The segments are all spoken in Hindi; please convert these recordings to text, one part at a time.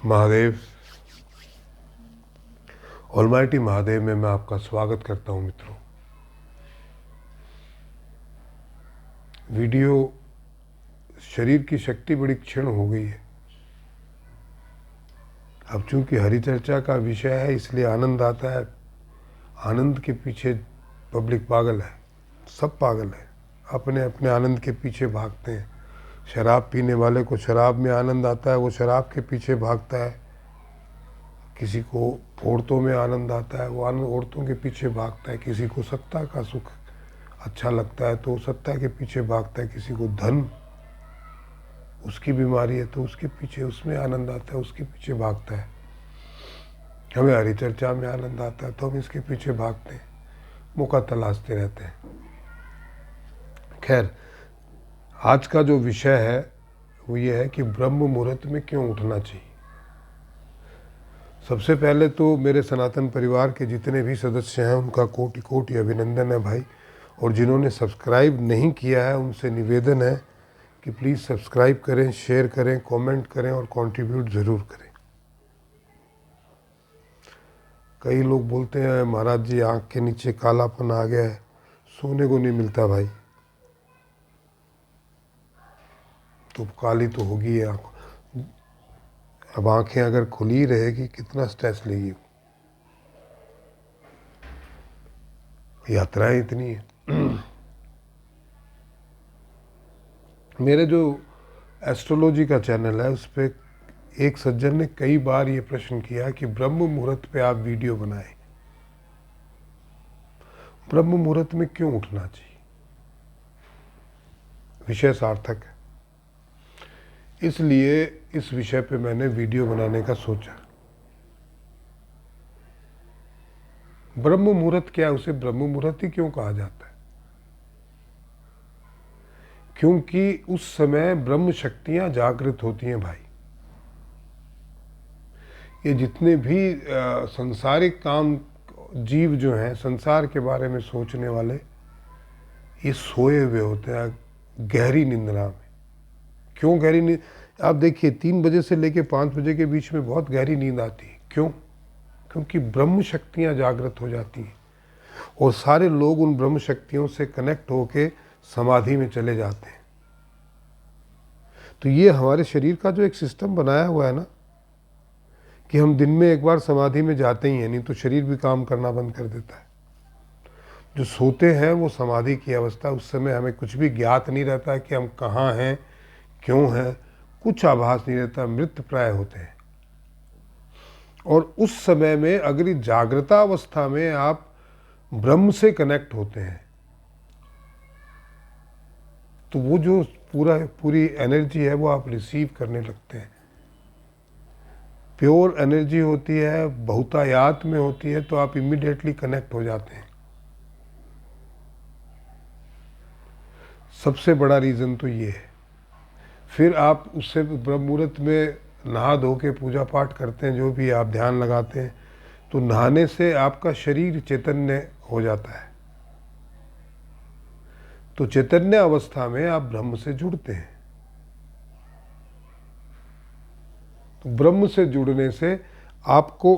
महादेव, ऑलमाइटी महादेव में मैं आपका स्वागत करता हूं मित्रों। वीडियो शरीर की शक्ति बड़ी क्षीण हो गई है। अब चूंकि हरि चर्चा का विषय है इसलिए आनंद आता है। आनंद के पीछे पब्लिक पागल है, सब पागल है, अपने अपने आनंद के पीछे भागते हैं। शराब पीने वाले को शराब में आनंद आता है, वो शराब के पीछे भागता है। किसी को औरतों में आनंद आता है, वो आनंद औरतों के पीछे भागता है। किसी को सत्ता का सुख अच्छा लगता है तो सत्ता के पीछे भागता है। किसी को धन, उसकी बीमारी है तो उसके पीछे, उसमें आनंद आता है, उसके पीछे भागता है। हमें हरि चर्चा में आनंद आता है तो हम इसके पीछे भागते हैं, मौका तलाशते रहते हैं। खैर, आज का जो विषय है वो ये है कि ब्रह्म मुहूर्त में क्यों उठना चाहिए। सबसे पहले तो मेरे सनातन परिवार के जितने भी सदस्य हैं उनका कोटि कोटि अभिनंदन है भाई। और जिन्होंने सब्सक्राइब नहीं किया है उनसे निवेदन है कि प्लीज़ सब्सक्राइब करें, शेयर करें, कमेंट करें और कंट्रीब्यूट ज़रूर करें। कई लोग बोलते हैं महाराज जी आँख के नीचे कालापन आ गया है, सोने को नहीं मिलता भाई। तो काली तो होगी आँख। अब आंखें अगर खुली रहेगी कितना स्ट्रेस लेगी। यात्राएं इतनी है। मेरे जो एस्ट्रोलॉजी का चैनल है उस पर एक सज्जन ने कई बार ये प्रश्न किया कि ब्रह्म मुहूर्त पे आप वीडियो बनाएं, ब्रह्म मुहूर्त में क्यों उठना चाहिए। विषय सार्थक है, इसलिए इस विषय पे मैंने वीडियो बनाने का सोचा। ब्रह्म मुहूर्त क्या है, उसे ब्रह्म मुहूर्त ही क्यों कहा जाता है? क्योंकि उस समय ब्रह्म शक्तियां जागृत होती हैं भाई। ये जितने भी संसारिक काम जीव जो हैं, संसार के बारे में सोचने वाले, ये सोए हुए होते हैं गहरी निंद्रा में। क्यों गहरी नींद? आप देखिए 3 बजे से लेकर 5 बजे के बीच में बहुत गहरी नींद आती है। क्यों? क्योंकि ब्रह्म शक्तियां जागृत हो जाती हैं और सारे लोग उन ब्रह्म शक्तियों से कनेक्ट होके समाधि में चले जाते हैं। तो ये हमारे शरीर का जो एक सिस्टम बनाया हुआ है ना, कि हम दिन में एक बार समाधि में जाते ही हैं, नहीं तो शरीर भी काम करना बंद कर देता है। जो सोते हैं वो समाधि की अवस्था, उस समय हमें कुछ भी ज्ञात नहीं रहता है कि हम कहाँ हैं, क्यों हैं, कुछ आभास नहीं रहता, मृत प्राय होते हैं। और उस समय में अगर जागृता अवस्था में आप ब्रह्म से कनेक्ट होते हैं तो वो जो पूरी एनर्जी है वो आप रिसीव करने लगते हैं। प्योर एनर्जी होती है, बहुतायात में होती है, तो आप इमीडिएटली कनेक्ट हो जाते हैं। सबसे बड़ा रीज़न तो ये है। फिर आप उससे ब्रह्म मुहूर्त में नहा धो के पूजा पाठ करते हैं, जो भी आप ध्यान लगाते हैं, तो नहाने से आपका शरीर चैतन्य हो जाता है। तो चैतन्य अवस्था में आप ब्रह्म से जुड़ते हैं। तो ब्रह्म से जुड़ने से आपको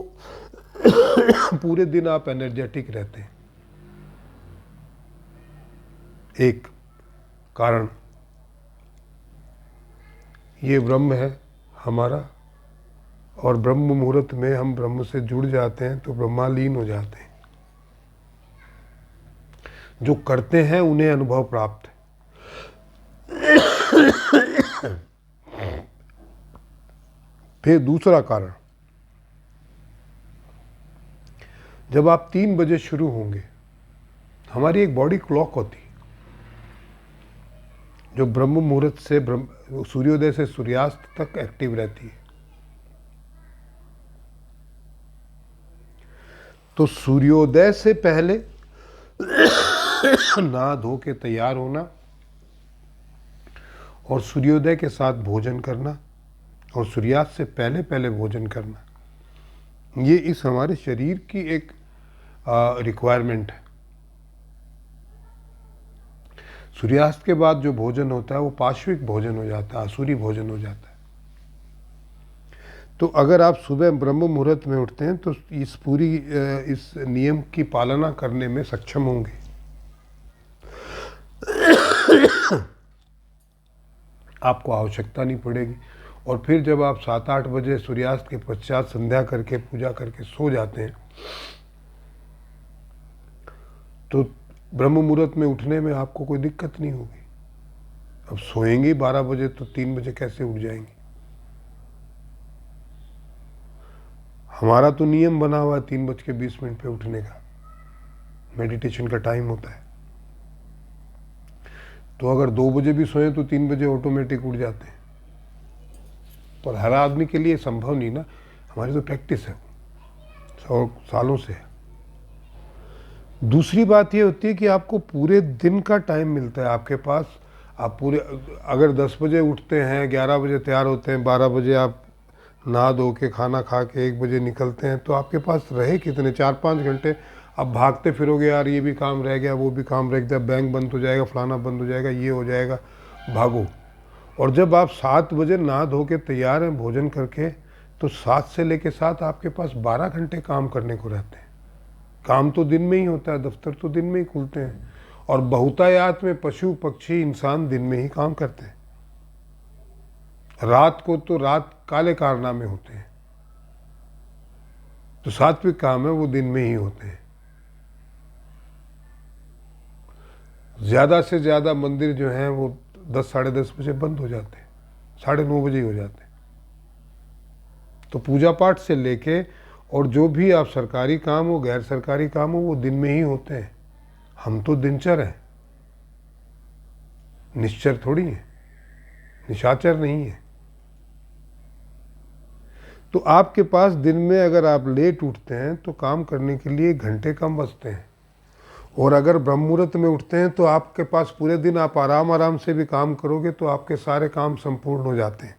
पूरे दिन आप एनर्जेटिक रहते हैं। एक कारण ये ब्रह्म है हमारा, और ब्रह्म मुहूर्त में हम ब्रह्म से जुड़ जाते हैं तो ब्रह्मालीन हो जाते हैं। जो करते हैं उन्हें अनुभव प्राप्त है। फिर दूसरा कारण, जब आप 3 बजे शुरू होंगे, हमारी एक बॉडी क्लॉक होती है जो ब्रह्म मुहूर्त से सूर्योदय से सूर्यास्त तक एक्टिव रहती है। तो सूर्योदय से पहले नहा धो के तैयार होना और सूर्योदय के साथ भोजन करना और सूर्यास्त से पहले पहले भोजन करना, ये इस हमारे शरीर की एक रिक्वायरमेंट है। सूर्यास्त के बाद जो भोजन होता है वो पाश्विक भोजन हो जाता है, आसुरी भोजन हो जाता है। तो अगर आप सुबह ब्रह्म मुहूर्त में उठते हैं तो इस नियम की पालना करने में सक्षम होंगे। आपको आवश्यकता नहीं पड़ेगी। और फिर जब आप 7-8 बजे सूर्यास्त के पश्चात संध्या करके पूजा करके सो जाते हैं तो ब्रह्म मुहूर्त में उठने में आपको कोई दिक्कत नहीं होगी। अब सोएंगे 12 बजे तो 3 बजे कैसे उठ जाएंगे? हमारा तो नियम बना हुआ है 3:20 पे उठने का, मेडिटेशन का टाइम होता है। तो अगर 2 बजे भी सोएं तो 3 बजे ऑटोमेटिक उठ जाते हैं। पर हर आदमी के लिए संभव नहीं ना, हमारी तो प्रैक्टिस है 100 सालों से है। दूसरी बात ये होती है कि आपको पूरे दिन का टाइम मिलता है आपके पास। आप पूरे, अगर 10 बजे उठते हैं, 11 बजे तैयार होते हैं, 12 बजे आप नहा धो के खाना खा के 1 बजे निकलते हैं, तो आपके पास रहे कितने 4-5 घंटे। अब भागते फिरोगे, यार ये भी काम रह गया, वो भी काम रह गया, बैंक बंद हो जाएगा, फलाना बंद हो जाएगा, ये हो जाएगा, भागो। और जब आप 7 बजे नहा धो के तैयार हैं भोजन करके, तो 7 से लेके 7 आपके पास 12 घंटे काम करने को रहते हैं। काम तो दिन में ही होता है, दफ्तर तो दिन में ही खुलते हैं, और बहुतायात में पशु पक्षी इंसान दिन में ही काम करते हैं। रात को तो रात काले कारनामे होते हैं, तो सात्विक काम है वो दिन में ही होते हैं। ज़्यादा से ज़्यादा मंदिर जो हैं वो 10 साढ़े 10 बजे बंद हो जाते हैं, 9:30 बजे ही हो जाते हैं। तो पूजा पाठ से लेके और जो भी आप सरकारी काम हो गैर सरकारी काम हो वो दिन में ही होते हैं। हम तो दिनचर हैं, निश्चर थोड़ी है, निशाचर नहीं है। तो आपके पास दिन में अगर आप लेट उठते हैं तो काम करने के लिए घंटे कम बचते हैं, और अगर ब्रह्म मुहूर्त में उठते हैं तो आपके पास पूरे दिन आप आराम से भी काम करोगे तो आपके सारे काम संपूर्ण हो जाते हैं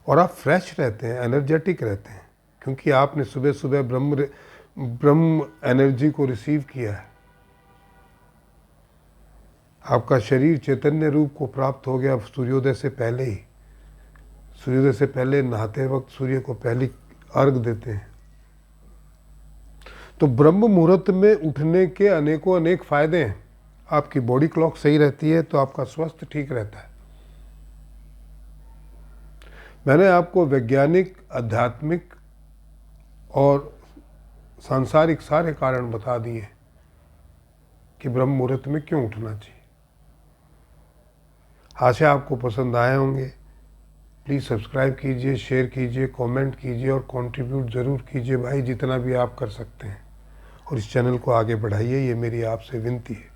और आप फ्रेश रहते हैं, एनर्जेटिक रहते हैं, क्योंकि आपने सुबह सुबह ब्रह्म एनर्जी को रिसीव किया है। आपका शरीर चैतन्य रूप को प्राप्त हो गया सूर्योदय से पहले ही। सूर्योदय से पहले नहाते वक्त सूर्य को पहली अर्घ देते हैं। तो ब्रह्म मुहूर्त में उठने के अनेकों अनेक फायदे हैं। आपकी बॉडी क्लॉक सही रहती है तो आपका स्वास्थ्य ठीक रहता है। मैंने आपको वैज्ञानिक, आध्यात्मिक और सांसारिक सारे कारण बता दिए कि ब्रह्म मुहूर्त में क्यों उठना चाहिए। आशा आपको पसंद आए होंगे। प्लीज़ सब्सक्राइब कीजिए, शेयर कीजिए, कमेंट कीजिए और कंट्रीब्यूट ज़रूर कीजिए भाई, जितना भी आप कर सकते हैं, और इस चैनल को आगे बढ़ाइए, ये मेरी आपसे विनती है।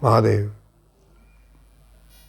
महादेव।